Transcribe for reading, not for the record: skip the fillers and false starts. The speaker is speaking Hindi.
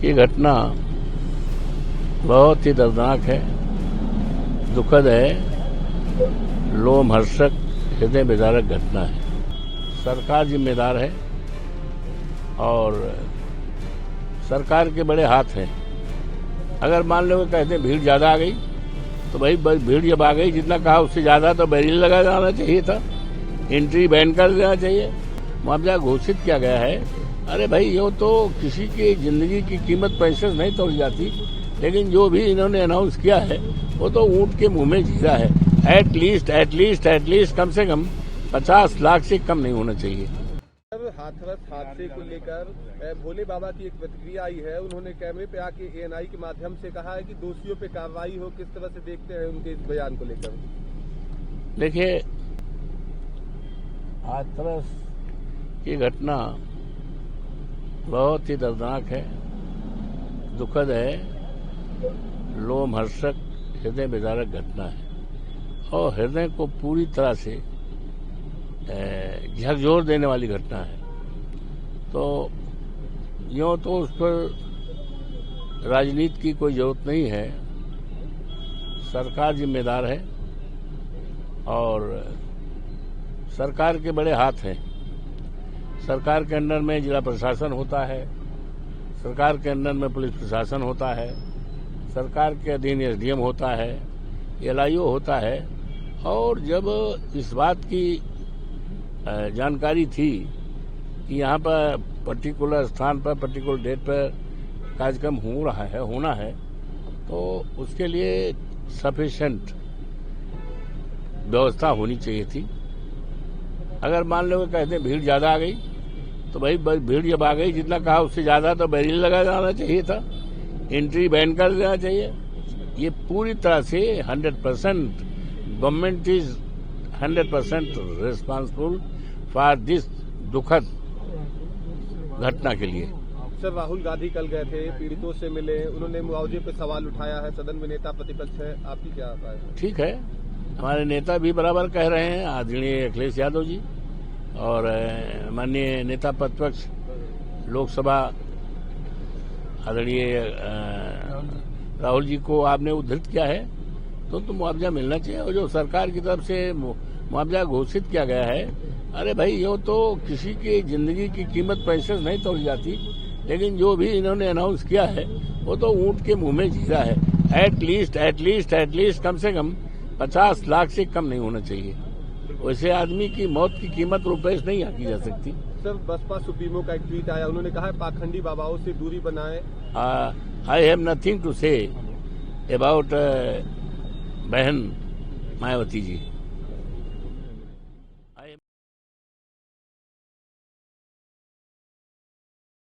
की घटना बहुत ही दर्दनाक है, दुखद है, लोमहर्षक, हृदय विदारक घटना है। सरकार जिम्मेदार है और सरकार के बड़े हाथ हैं। अगर मान लो कहते हैं भीड़ ज्यादा आ गई तो भाई भीड़ जब आ गई, जितना कहा उससे ज्यादा तो बैरियर लगा जाना चाहिए था, एंट्री बैन कर देना चाहिए। मुआवजा घोषित किया गया है। अरे भाई ये तो किसी की जिंदगी की कीमत पैसे से नहीं तोड़ जाती, लेकिन जो भी इन्होंने अनाउंस किया है वो तो ऊंट के मुंह में जीरा है। एटलीस्ट कम से कम 50 लाख से कम नहीं होना चाहिए। हाथरस हादसे को लेकर भोले बाबा की एक प्रतिक्रिया आई है। उन्होंने कैमरे पे आके एएनआई के माध्यम से कहा है कि दोषियों पे कार्रवाई हो। किस तरह से देखते हैं उनके इस बयान को लेकर? देखिए, हाथरस की घटना बहुत ही दर्दनाक है, दुखद है, लोमहर्षक, हृदय विदारक घटना है और हृदय को पूरी तरह से झकझोर देने वाली घटना है। तो यूं तो उस पर राजनीति की कोई जरूरत नहीं है। सरकार जिम्मेदार है और सरकार के बड़े हाथ हैं। सरकार के अंडर में जिला प्रशासन होता है, सरकार के अंडर में पुलिस प्रशासन होता है, सरकार के अधीन एसडीएम होता है, एलआईओ होता है। और जब इस बात की जानकारी थी कि यहाँ पर पर्टिकुलर स्थान पर पर्टिकुलर डेट पर कार्यक्रम होना है, तो उसके लिए सफिशिएंट व्यवस्था होनी चाहिए थी। अगर मान लो कहते हैं भीड़ ज्यादा आ गई तो भाई भीड़ जब आ गई, जितना कहा उससे ज्यादा तो बैरियर लगा जाना चाहिए था, एंट्री बैन कर देना चाहिए। ये पूरी तरह से 100% government is 100% responsible for this दुखद घटना के लिए। सर, राहुल गांधी कल गए थे, पीड़ितों से मिले, उन्होंने मुआवजे पर सवाल उठाया है। सदन में नेता प्रतिपक्ष है, आपकी क्या राय है? ठीक है, हमारे नेता भी बराबर कह रहे हैं, आदरणीय अखिलेश यादव जी और माननीय नेता प्रतिपक्ष लोकसभा आदरणीय राहुल जी को आपने उद्धृत किया है, तो मुआवजा मिलना चाहिए। और जो सरकार की तरफ से मुआवजा घोषित किया गया है, अरे भाई ये तो किसी की जिंदगी की कीमत पैसे से नहीं तोड़ जाती, लेकिन जो भी इन्होंने अनाउंस किया है वो तो ऊंट के मुंह में जीरा है। एटलीस्ट कम से कम 50 लाख से कम नहीं होना चाहिए। वैसे आदमी की मौत की कीमत रुपए से नहीं आंकी जा सकती। सर, बसपा सुप्रीमो का एक ट्वीट आया, उन्होंने कहा है पाखंडी बाबाओं से दूरी बनाए। I have nothing to say about बहन मायावती जी।